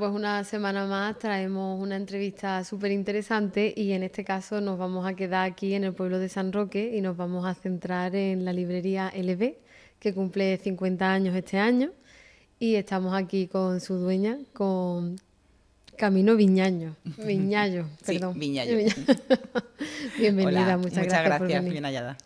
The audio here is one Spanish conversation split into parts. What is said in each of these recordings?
pues una semana más traemos una entrevista súper interesante y en este caso nos vamos a quedar aquí en el pueblo de San Roque y nos vamos a centrar en la librería LB, que cumple 50 años este año y estamos aquí con su dueña, con Camino Viñallo, Sí, perdón. Viñallo. Bienvenida, Hola, muchas muchas gracias por gracias, venir. bien hallada.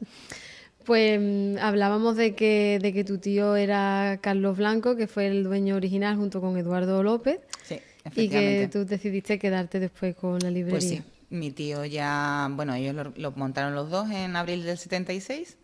Pues hablábamos de que tu tío era Carlos Blanco, que fue el dueño original junto con Eduardo López, Sí, y que efectivamente. tú decidiste quedarte después con la Pues librería. sí, mi tío ya, bueno, ellos lo montaron los dos en abril del 76.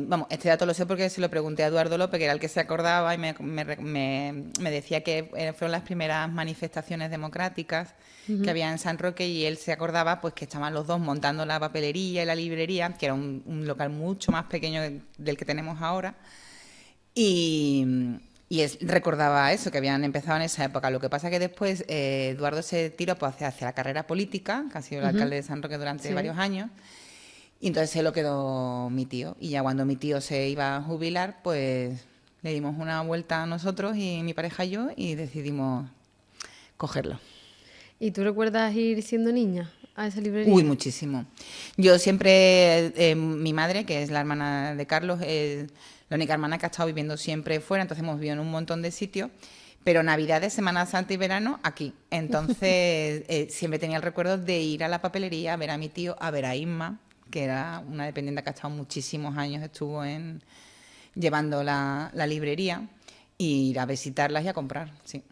Vamos, este dato lo sé porque se lo pregunté a Eduardo López, que era el que se acordaba, y me decía que fueron las primeras manifestaciones democráticas que había en San Roque, y él se acordaba pues que estaban los dos montando la papelería y la librería, que era un local mucho más pequeño del que tenemos ahora. Y recordaba eso, que habían empezado en esa época. Lo que pasa que después Eduardo se tiró pues, hacia la carrera política, que ha sido el Ujú. alcalde de San Roque durante Sí. varios años, y entonces se lo quedó mi tío. Y ya cuando mi tío se iba a jubilar, pues le dimos una vuelta a nosotros y mi pareja y yo, y decidimos cogerlo. ¿Y tú recuerdas ir siendo niña a esa Uy, librería? muchísimo. Yo siempre, mi madre, que es la hermana de Carlos, es la única hermana que ha estado viviendo siempre fuera, entonces hemos vivido en un montón de sitios, pero Navidades, Semana Santa y verano aquí. Entonces siempre tenía el recuerdo de ir a la papelería, a ver a mi tío, a ver a Isma, que era una dependiente que ha estado muchísimos años, estuvo llevando la librería, y ir a visitarlas y a comprar, sí.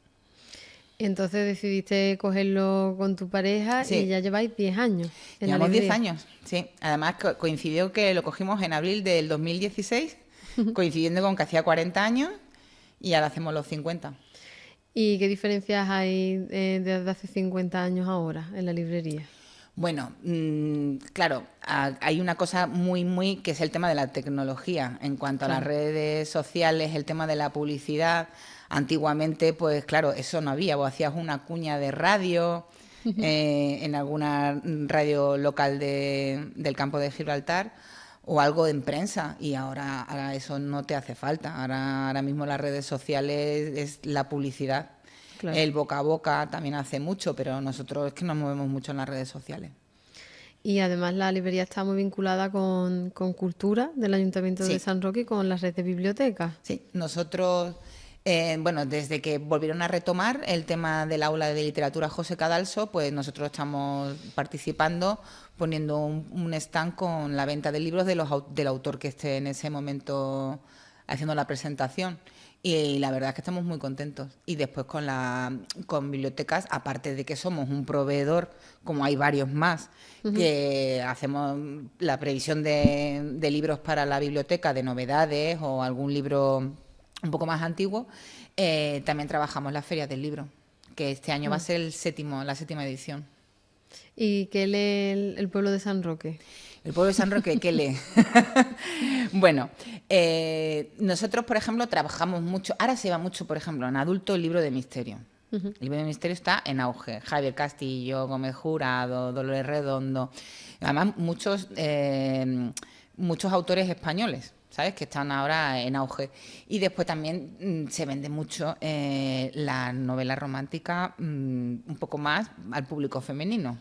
Y entonces decidiste cogerlo con tu pareja y Sí, ya lleváis 10 años en la llevamos 10 librería. años, sí. Además coincidió que lo cogimos en abril del 2016, coincidiendo con que hacía 40 años, y ahora hacemos los 50. ¿Y qué diferencias hay desde hace 50 años ahora en la librería? Bueno, claro, hay una cosa muy, que es el tema de la tecnología. En cuanto a las Claro. redes sociales, el tema de la publicidad, antiguamente, pues claro, eso no había. Vos hacías una cuña de radio en alguna radio local del campo de Gibraltar, o algo en prensa, y ahora eso no te hace falta. Ahora mismo las redes sociales es la publicidad. Claro. El boca a boca también hace mucho, pero nosotros es que nos movemos mucho en las redes sociales. Y además la librería está muy vinculada con cultura del Ayuntamiento de Sí, San Roque y con la red de bibliotecas. sí. Nosotros, bueno, desde que volvieron a retomar el tema del aula de literatura José Cadalso, pues nosotros estamos participando, poniendo un stand con la venta de libros del autor que esté en ese momento haciendo la presentación. Y la verdad es que estamos muy contentos. Y después con bibliotecas, aparte de que somos un proveedor, como hay varios más, que hacemos la previsión de libros para la biblioteca, de novedades o algún libro un poco más antiguo, también trabajamos las ferias del libro, que este año va a ser la séptima edición. ¿Y qué lee el pueblo de San Roque? El pueblo de San Roque, ¿qué lee? Bueno, nosotros, por ejemplo, trabajamos mucho, ahora se va mucho, por ejemplo, en adulto el libro de misterio. El libro de misterio está en auge. Javier Castillo, Gómez Jurado, Dolores Redondo. Además, muchos autores españoles, ¿sabes? Que están ahora en auge. Y después también se vende mucho la novela romántica, un poco más al público femenino.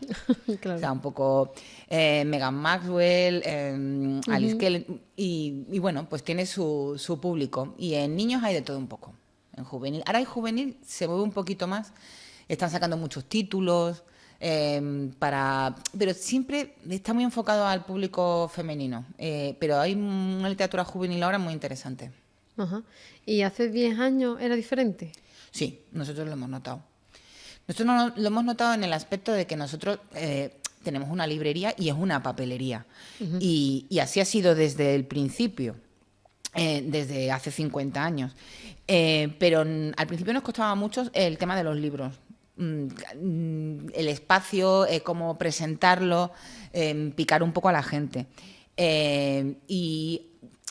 O Claro. sea, un poco Megan Maxwell, Alice Kelly, y bueno, pues tiene su público. Y en niños hay de todo un poco. En juvenil. Ahora en juvenil se mueve un poquito más. Están sacando muchos títulos, pero siempre está muy enfocado al público femenino. Pero hay una literatura juvenil ahora muy interesante. Ajá. ¿Y hace 10 años era diferente? Sí, nosotros lo hemos notado. Nosotros lo hemos notado en el aspecto de que nosotros tenemos una librería y es una papelería. Y así ha sido desde el principio, desde hace 50 años. Pero al principio nos costaba mucho el tema de los libros. El espacio, cómo presentarlo, picar un poco a la gente. Y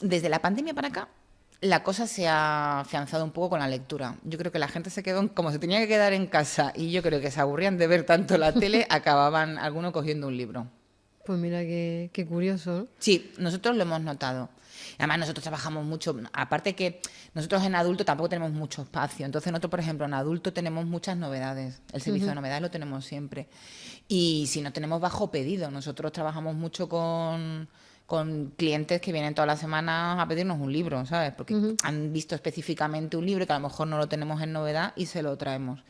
desde la pandemia para acá, la cosa se ha afianzado un poco con la lectura. Yo creo que la gente se quedó, como se tenía que quedar en casa, y yo creo que se aburrían de ver tanto la tele, acababan algunos cogiendo un libro. Pues mira qué curioso, ¿no? Sí, nosotros lo hemos notado. Además, nosotros trabajamos mucho, aparte que nosotros en adulto tampoco tenemos mucho espacio. Entonces, nosotros, por ejemplo, en adulto tenemos muchas novedades. El servicio de novedades lo tenemos siempre. Y si no tenemos bajo pedido, nosotros trabajamos mucho con clientes que vienen todas las semanas a pedirnos un libro, ¿sabes? Porque han visto específicamente un libro que a lo mejor no lo tenemos en novedad y se lo traemos.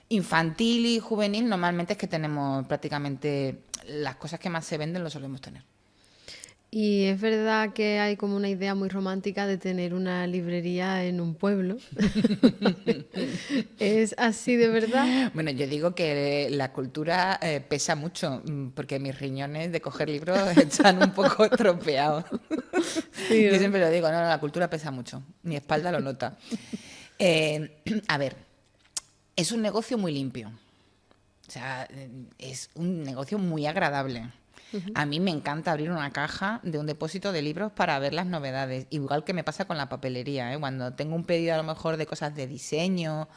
Infantil y juvenil normalmente es que tenemos prácticamente las cosas que más se venden lo solemos tener. Y es verdad que hay como una idea muy romántica de tener una librería en un pueblo. ¿Es así de verdad? Bueno, yo digo que la cultura pesa mucho, porque mis riñones de coger libros están un poco estropeados. Sí, Yo ¿no? siempre lo digo, no, la cultura pesa mucho. Mi espalda lo nota. A ver, es un negocio muy limpio. O sea, es un negocio muy agradable. A mí me encanta abrir una caja de un depósito de libros para ver las novedades. Igual que me pasa con la papelería, ¿eh? Cuando tengo un pedido a lo mejor de cosas de diseño,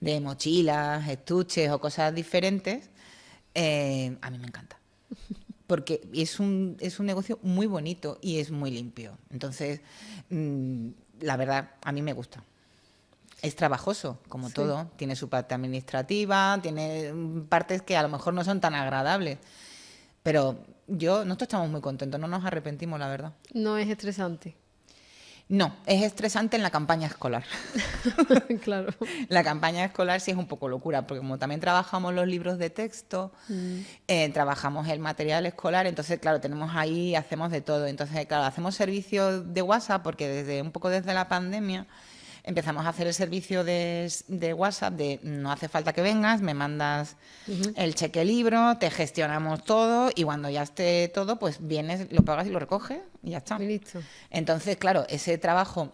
de mochilas, estuches o cosas diferentes, a mí me encanta. Porque es un negocio muy bonito y es muy limpio. Entonces, la verdad, a mí me gusta. Es trabajoso, como Sí. todo. Tiene su parte administrativa, tiene partes que a lo mejor no son tan agradables. Pero nosotros estamos muy contentos, no nos arrepentimos, la verdad. No es estresante. No, es estresante en la campaña escolar. Claro. La campaña escolar sí es un poco locura, porque como también trabajamos los libros de texto, trabajamos el material escolar, entonces, claro, tenemos ahí, hacemos de todo. Entonces, claro, hacemos servicio de WhatsApp, porque desde la pandemia empezamos a hacer el servicio de WhatsApp de no hace falta que vengas, me mandas el cheque libro, te gestionamos todo y cuando ya esté todo, pues vienes, lo pagas y lo recoges y ya está. Y listo. Entonces, claro, ese trabajo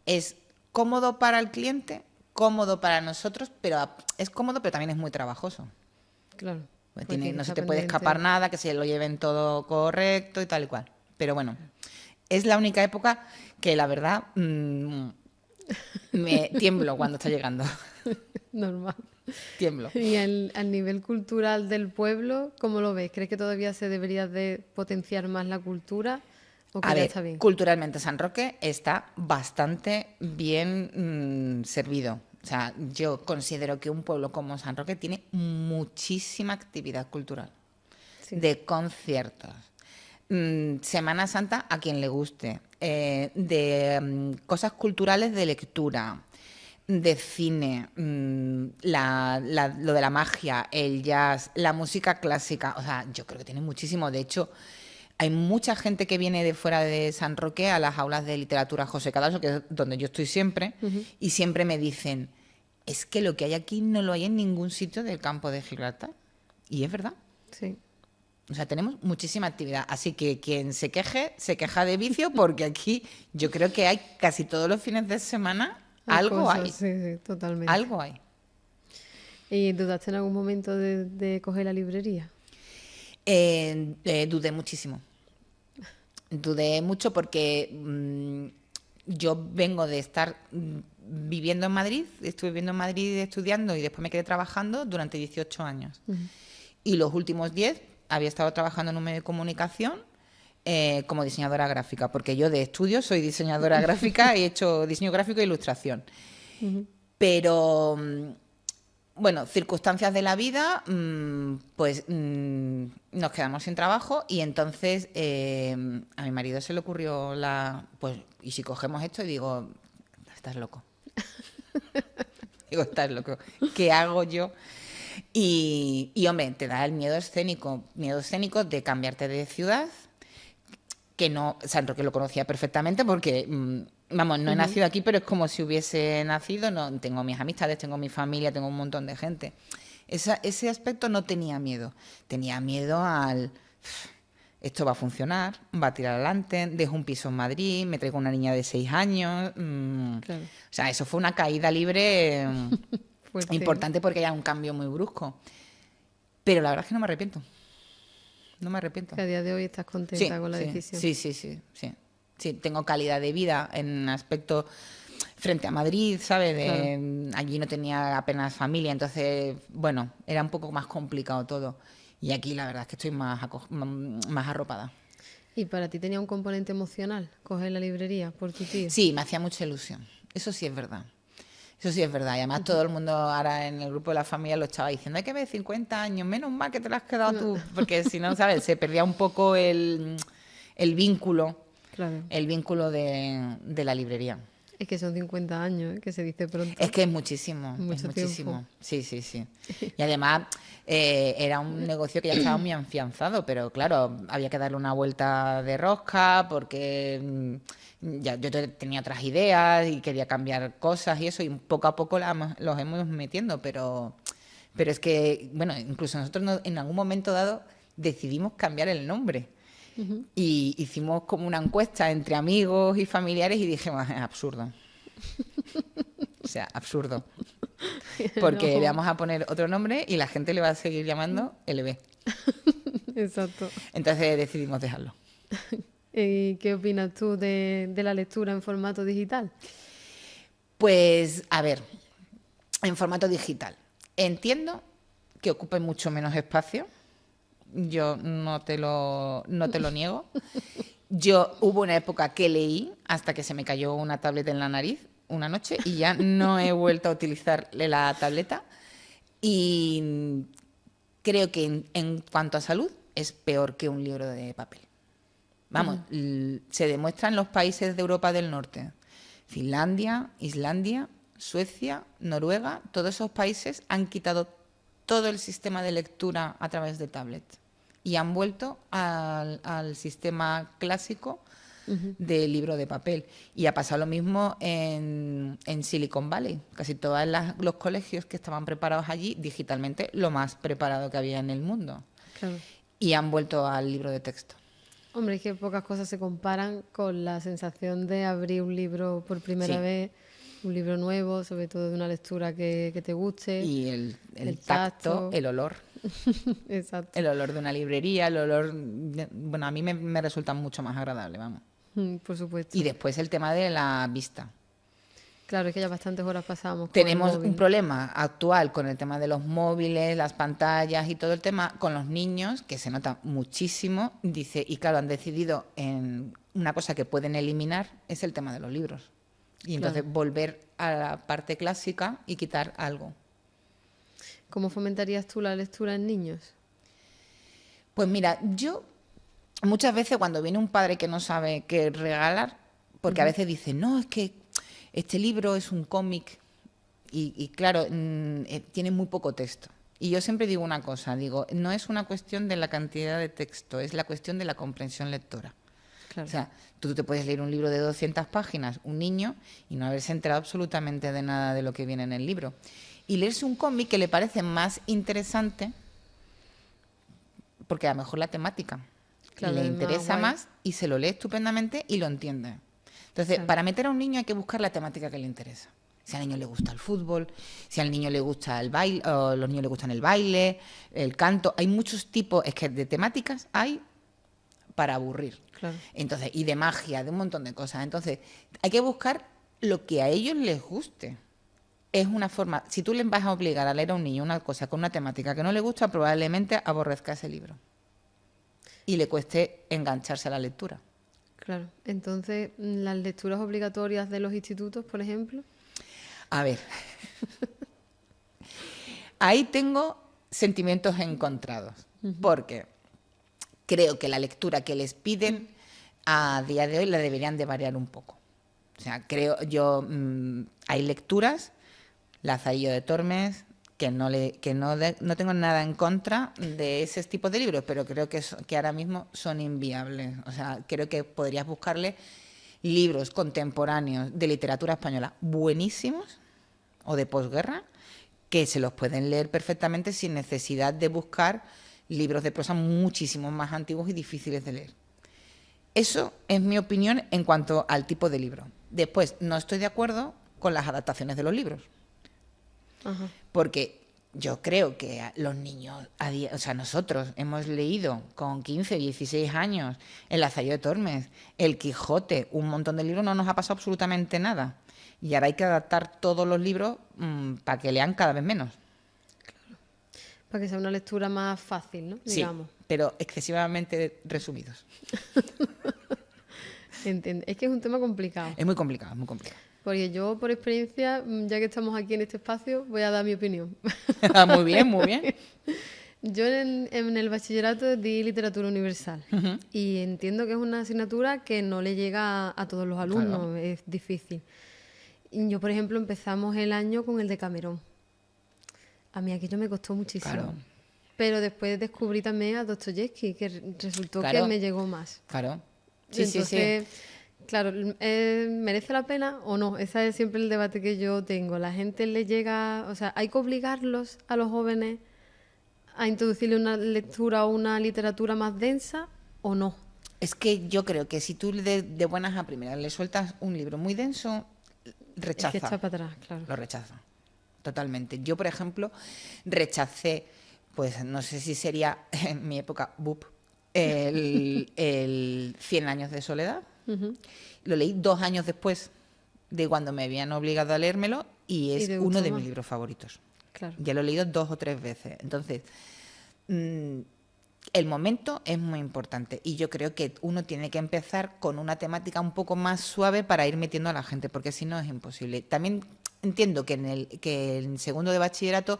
es cómodo para el cliente, cómodo para nosotros, pero es cómodo, pero también es muy trabajoso. Claro. Pues Porque no se está te puede pendiente. escapar nada, que se lo lleven todo correcto y tal y cual. Pero bueno, es la única época que la verdad me tiemblo cuando está llegando. Normal. Tiemblo. Y al nivel cultural del pueblo, ¿cómo lo ves? ¿Crees que todavía se debería de potenciar más la cultura o que A ya ver, está bien? culturalmente San Roque está bastante bien servido. O sea, yo considero que un pueblo como San Roque tiene muchísima actividad cultural, Sí. de conciertos, Semana Santa a quien le guste, de cosas culturales de lectura, de cine, lo de la magia, el jazz, la música clásica. O sea, yo creo que tiene muchísimo. De hecho, hay mucha gente que viene de fuera de San Roque a las aulas de literatura José Cadalso, que es donde yo estoy siempre, y siempre me dicen, es que lo que hay aquí no lo hay en ningún sitio del campo de Gibraltar. Y es verdad. Sí. O sea, tenemos muchísima actividad. Así que quien se queje, se queja de vicio, porque aquí yo creo que hay casi todos los fines de semana Hay algo cosas, hay. Sí, sí, totalmente. Algo hay. ¿Y dudaste en algún momento de coger la librería? Dudé muchísimo. Dudé mucho porque yo vengo de estar viviendo en Madrid, estuve viviendo en Madrid estudiando y después me quedé trabajando durante 18 años. Y los últimos 10 había estado trabajando en un medio de comunicación como diseñadora gráfica, porque yo de estudio soy diseñadora gráfica, he hecho diseño gráfico e ilustración. Pero bueno, circunstancias de la vida, pues nos quedamos sin trabajo y entonces a mi marido se le ocurrió pues, ¿y si cogemos esto? Y digo, estás loco. Digo, estás loco. ¿Qué hago yo? Y hombre, te da el miedo escénico de cambiarte de ciudad, que no, San Roque lo conocía perfectamente porque, vamos, no he nacido aquí, pero es como si hubiese nacido, no, tengo mis amistades, tengo mi familia, tengo un montón de gente. Ese aspecto no tenía miedo al, esto va a funcionar, va a tirar adelante, dejo un piso en Madrid, me traigo una niña de 6 años, Claro. o sea, eso fue una caída libre Fuerte. importante porque era un cambio muy brusco. Pero la verdad es que no me arrepiento. No me arrepiento. Que a día de hoy estás contenta con la decisión. Sí, tengo calidad de vida en aspecto frente a Madrid, ¿sabes? Allí no tenía apenas familia, entonces, bueno, era un poco más complicado todo. Y aquí la verdad es que estoy más arropada. ¿Y para ti tenía un componente emocional coger la librería por tu tío? Sí, me hacía mucha ilusión. Eso sí es verdad. Eso sí es verdad. Y además todo el mundo ahora en el grupo de la familia lo estaba diciendo, hay que ver 50 años, menos mal que te lo has quedado tú. Porque si no, ¿sabes? Se perdía un poco el vínculo, Claro. el vínculo de la librería. Es que son 50 años, ¿eh? Que se dice pronto. Es que es muchísimo, es Mucho muchísimo. tiempo. Sí, sí, sí. Y además era un negocio que ya estaba muy afianzado, pero claro, había que darle una vuelta de rosca porque ya yo tenía otras ideas y quería cambiar cosas y eso, y poco a poco los hemos metiendo, pero es que, bueno, incluso nosotros en algún momento dado decidimos cambiar el nombre. Y hicimos como una encuesta entre amigos y familiares y dijimos, es absurdo. O sea, absurdo. Porque No. le vamos a poner otro nombre y la gente le va a seguir llamando LB. Exacto. Entonces decidimos dejarlo. ¿Y qué opinas tú de la lectura en formato digital? Pues, a ver, en formato digital. Entiendo que ocupe mucho menos espacio. Yo no te lo niego. Yo hubo una época que leí hasta que se me cayó una tableta en la nariz una noche y ya no he vuelto a utilizar la tableta. Y creo que en cuanto a salud es peor que un libro de papel. Vamos, se demuestra en los países de Europa del Norte. Finlandia, Islandia, Suecia, Noruega, todos esos países han quitado todo el sistema de lectura a través de tablet y han vuelto al sistema clásico de libro de papel. Y ha pasado lo mismo en Silicon Valley. Casi todos los colegios que estaban preparados allí, digitalmente, lo más preparado que había en el mundo. Claro. Y han vuelto al libro de texto. Hombre, es que pocas cosas se comparan con la sensación de abrir un libro por primera Sí. vez, un libro nuevo, sobre todo de una lectura que te guste. Y el el tacto, tacto. el olor. Exacto. El olor de una librería, el olor... Bueno, a mí me resulta mucho más agradable, vamos. Por supuesto. Y después el tema de la vista. Claro, es que ya bastantes horas pasamos con Tenemos el móvil. un problema actual con el tema de los móviles, las pantallas y todo el tema con los niños, que se nota muchísimo. Dice, y claro, han decidido en una cosa que pueden eliminar, es el tema de los libros. Y entonces volver a la parte clásica y quitar algo. ¿Cómo fomentarías tú la lectura en niños? Pues mira, yo muchas veces cuando viene un padre que no sabe qué regalar, porque a veces dice, no, es que este libro es un cómic y claro, tiene muy poco texto. Y yo siempre digo una cosa, digo, no es una cuestión de la cantidad de texto, es la cuestión de la comprensión lectora. Claro. O sea, tú te puedes leer un libro de 200 páginas, un niño, y no haberse enterado absolutamente de nada de lo que viene en el libro. Y leerse un cómic que le parece más interesante, porque a lo mejor la temática Claro, le es más interesa guay. más y se lo lee estupendamente y lo entiende. Entonces, Claro. para meter a un niño hay que buscar la temática que le interesa. Si al niño le gusta el fútbol, si al niño le gusta el baile, o los niños le gustan el baile, el canto, hay muchos tipos, es que de temáticas hay para aburrir. Claro. Entonces, y de magia, de un montón de cosas. Entonces, hay que buscar lo que a ellos les guste. Es una forma, si tú les vas a obligar a leer a un niño una cosa con una temática que no le gusta, probablemente aborrezca ese libro y le cueste engancharse a la lectura. Claro. Entonces, las lecturas obligatorias de los institutos, por ejemplo. A ver, ahí tengo sentimientos encontrados, porque creo que la lectura que les piden a día de hoy la deberían de variar un poco. O sea, creo yo, hay lecturas, Lazarillo de Tormes, que no tengo nada en contra de ese tipo de libros, pero creo que ahora mismo son inviables. O sea, creo que podrías buscarle libros contemporáneos de literatura española buenísimos o de posguerra que se los pueden leer perfectamente sin necesidad de buscar libros de prosa muchísimo más antiguos y difíciles de leer. Eso es mi opinión en cuanto al tipo de libro. Después, no estoy de acuerdo con las adaptaciones de los libros. Ajá. Porque yo creo que los niños, o sea, nosotros hemos leído con 15, 16 años El Lazarillo de Tormes, El Quijote, un montón de libros, no nos ha pasado absolutamente nada. Y ahora hay que adaptar todos los libros para que lean cada vez menos. Para que sea una lectura más fácil, ¿no? Sí, Digamos. pero excesivamente resumidos. Entiendo. Es que es un tema complicado. Es muy complicado, es muy complicado. Porque yo, por experiencia, ya que estamos aquí en este espacio, voy a dar mi opinión. Muy bien, muy bien. Yo en el bachillerato di literatura universal y entiendo que es una asignatura que no le llega a todos los alumnos, Claro. es difícil. Y yo, por ejemplo, empezamos el año con el de Camerón. A mí aquello me costó muchísimo. Claro. Pero después descubrí también a Dostoyevsky, que resultó que Claro. me llegó más. Claro. Sí, Entonces, claro, ¿merece la pena o no? Ese es siempre el debate que yo tengo. La gente le llega, o sea, hay que obligarlos a los jóvenes a introducirle una lectura o una literatura más densa o no. Es que yo creo que si tú de buenas a primeras le sueltas un libro muy denso, rechaza. Es que echa para atrás, claro. Lo rechaza. Totalmente. Yo, por ejemplo, rechacé, pues no sé si sería en mi época, BUP, el 100 años de soledad. Lo leí 2 años después de cuando me habían obligado a leérmelo y es te uno gustó de más. mis libros favoritos. Claro. Ya lo he leído 2 o 3 veces. Entonces, el momento es muy importante y yo creo que uno tiene que empezar con una temática un poco más suave para ir metiendo a la gente, porque si no es imposible. También entiendo que en segundo de bachillerato,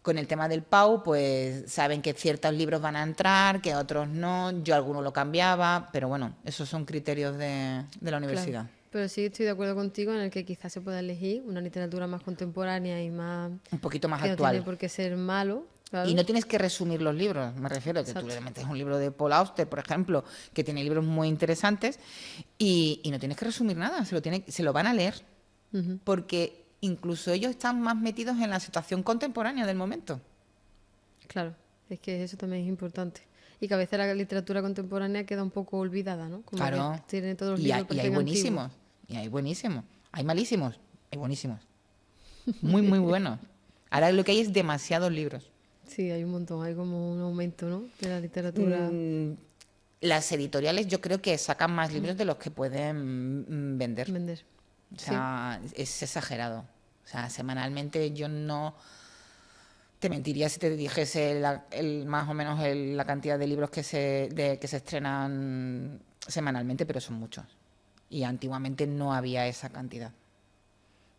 con el tema del PAU, pues saben que ciertos libros van a entrar, que otros no. Yo algunos lo cambiaba, pero bueno, esos son criterios de la universidad. Claro. Pero sí estoy de acuerdo contigo en el que quizás se pueda elegir una literatura más contemporánea y más... Un poquito más que no actual. tiene por qué ser malo. Claro. Y no tienes que resumir los libros, me refiero, que tú le metes un libro de Paul Auster, por ejemplo, que tiene libros muy interesantes, y no tienes que resumir nada, se lo van a leer, porque incluso ellos están más metidos en la situación contemporánea del momento. Claro, es que eso también es importante. Y que a veces la literatura contemporánea queda un poco olvidada, ¿no? Como Claro, que tiene todos los y libros hay parecen buenísimos, antiguos. y hay buenísimos, hay malísimos, hay buenísimos, muy, muy buenos. Ahora lo que hay es demasiados libros. Sí, hay un montón, hay como un aumento, ¿no? De la literatura. Las editoriales yo creo que sacan más libros de los que pueden vender. Vender. O sea, es exagerado. O sea, semanalmente yo no te mentiría si te dijese más o menos la cantidad de libros que se estrenan semanalmente, pero son muchos. Y antiguamente no había esa cantidad.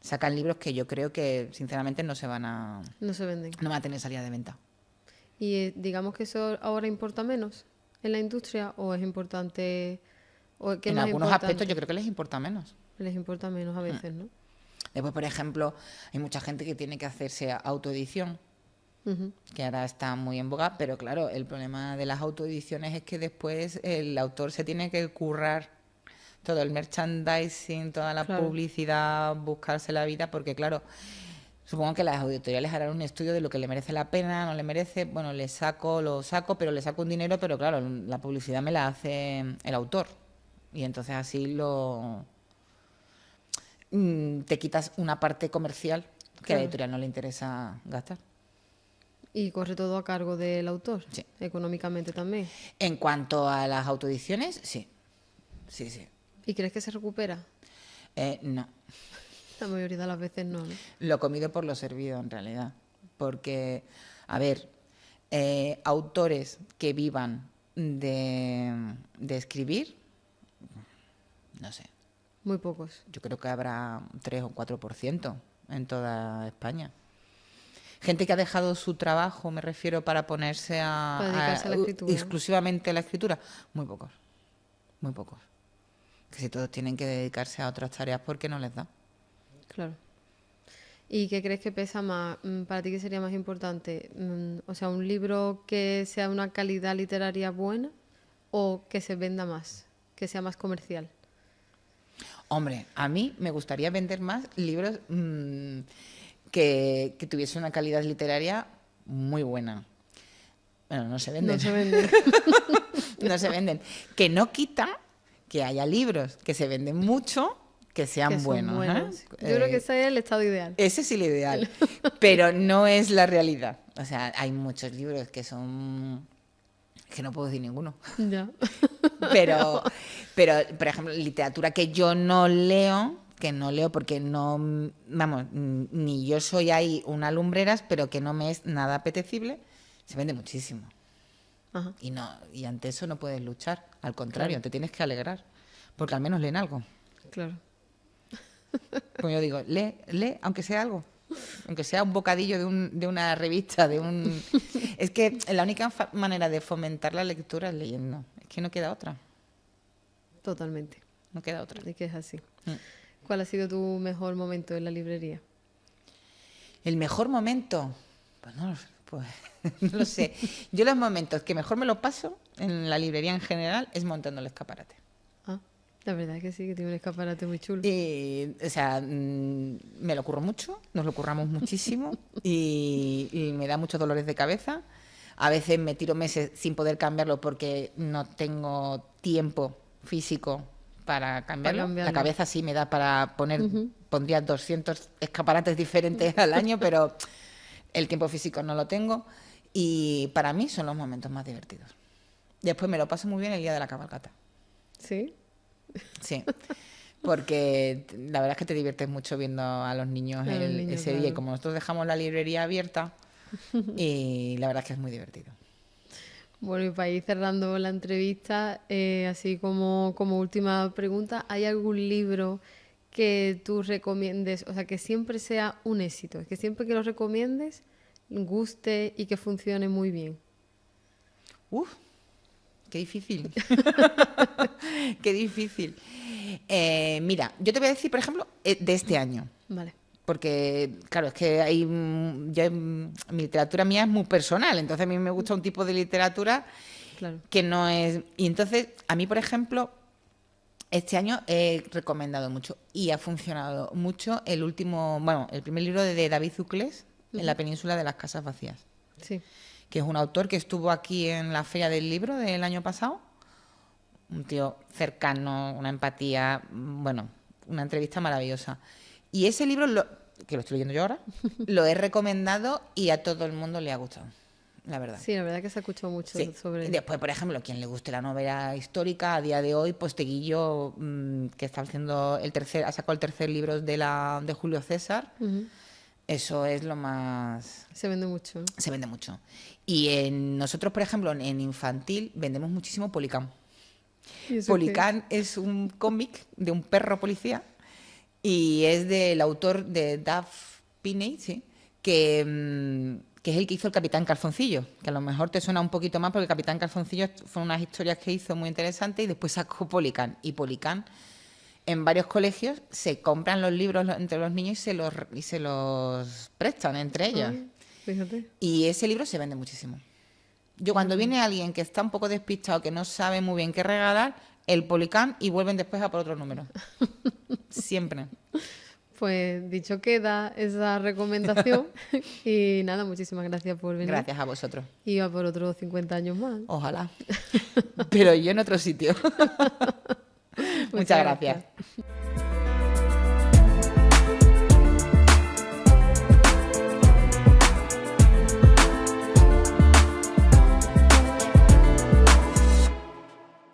Sacan libros que yo creo que sinceramente no se van a... No se venden. No van a tener salida de venta. Y digamos que eso ahora importa menos en la industria o es importante... O ¿qué En más algunos importante? aspectos yo creo que les importa menos. Les importa menos a veces, ¿no? Después, por ejemplo, hay mucha gente que tiene que hacerse autoedición, que ahora está muy en boga, pero claro, el problema de las autoediciones es que después el autor se tiene que currar todo el merchandising, toda la publicidad, buscarse la vida, porque claro, supongo que las editoriales harán un estudio de lo que le merece la pena, no le merece, bueno, lo saco, pero le saco un dinero, pero claro, la publicidad me la hace el autor. Y entonces así te quitas una parte comercial que a la editorial no le interesa gastar. Y corre todo a cargo del autor, Sí. económicamente también. En cuanto a las autoediciones, sí. Sí. ¿Y crees que se recupera? No. La mayoría de las veces no, ¿no? Lo comido por lo servido, en realidad. Porque, a ver, autores que vivan de escribir, no sé. Muy pocos. Yo creo que habrá 3 o 4% en toda España. Gente que ha dejado su trabajo, me refiero, para ponerse Para dedicarse a la escritura. exclusivamente a la escritura. Muy pocos. Muy pocos. Que si todos tienen que dedicarse a otras tareas porque no les da. Claro. ¿Y qué crees que pesa más? ¿Para ti qué sería más importante? O sea, un libro que sea una calidad literaria buena o que se venda más, que sea más comercial. Hombre, a mí me gustaría vender más libros que tuviesen una calidad literaria muy buena. Bueno, no se venden. No se venden. No se venden. Que no quita que haya libros que se venden mucho, que sean Que son buenos. buenos. Yo creo que ese es el estado ideal. Ese es el ideal, pero no es la realidad. O sea, hay muchos libros que son... que no puedo decir ninguno. Ya. Pero, por ejemplo, literatura que yo no leo, que no leo porque no, vamos, ni yo soy ahí una lumbreras, pero que no me es nada apetecible, se vende muchísimo. Ajá. Y ante eso no puedes luchar, al contrario, Claro. te tienes que alegrar, porque al menos leen algo. Claro. Como yo digo, lee, aunque sea algo. Aunque sea un bocadillo de una revista, Es que la única manera de fomentar la lectura es leyendo. Es que no queda otra. Totalmente. No queda otra. Es que es así. Mm. ¿Cuál ha sido tu mejor momento en la librería? El mejor momento, pues no, pues, no lo sé. Yo los momentos que mejor me lo paso en la librería en general es montando el escaparate. Ah, la verdad es que sí, que tiene un escaparate muy chulo. O sea, me lo curro mucho, nos lo curramos muchísimo y me da muchos dolores de cabeza. A veces me tiro meses sin poder cambiarlo porque no tengo tiempo físico para cambiarlo. La cabeza sí me da para poner, pondría 200 escaparates diferentes al año, pero el tiempo físico no lo tengo. Y para mí son los momentos más divertidos. Después me lo paso muy bien el día de la cabalgata. ¿Sí? Sí, porque la verdad es que te diviertes mucho viendo a los niños ese día. Y como nosotros dejamos la librería abierta, y la verdad es que es muy divertido. Bueno, y para ir cerrando la entrevista, así como última pregunta, ¿hay algún libro que tú recomiendes, o sea, que siempre sea un éxito, que siempre que lo recomiendes, guste y que funcione muy bien? ¡Uf! ¡Qué difícil! ¡Qué difícil! Mira, yo te voy a decir, por ejemplo, de este año. Vale. Porque, claro, es que hay, mi literatura mía es muy personal, entonces a mí me gusta un tipo de literatura Claro. que no es... Y entonces, a mí, por ejemplo, este año he recomendado mucho y ha funcionado mucho el primer libro de David Zuclés, En la península de las casas vacías. Sí. Que es un autor que estuvo aquí en la Feria del Libro del año pasado. Un tío cercano, una empatía, bueno, una entrevista maravillosa. Y ese libro, que lo estoy leyendo yo ahora, lo he recomendado y a todo el mundo le ha gustado, la verdad. Sí, la verdad que se ha escuchado mucho sobre Y él. después, por ejemplo, quien le guste la novela histórica, a día de hoy, pues Teguillo, que está haciendo ha sacado el tercer libro de Julio César. Eso es lo más... Se vende mucho, ¿no? Se vende mucho. Y nosotros, por ejemplo, en infantil vendemos muchísimo Policán. Policán es un cómic de un perro policía y es del autor de Doug Pinney, ¿sí? que es el que hizo el Capitán Calzoncillo, que a lo mejor te suena un poquito más porque el Capitán Calzoncillo fueron unas historias que hizo muy interesantes y después sacó Policán. Y Policán, en varios colegios, se compran los libros entre los niños y se los prestan entre ellos. Fíjate. Y ese libro se vende muchísimo. Yo cuando viene alguien que está un poco despistado, que no sabe muy bien qué regalar, el Policán y vuelven después a por otro número. Siempre. Pues dicho queda esa recomendación y nada, muchísimas gracias por venir. Gracias a vosotros. Y va por otros 50 años más. Ojalá. Pero yo en otro sitio. Muchas gracias.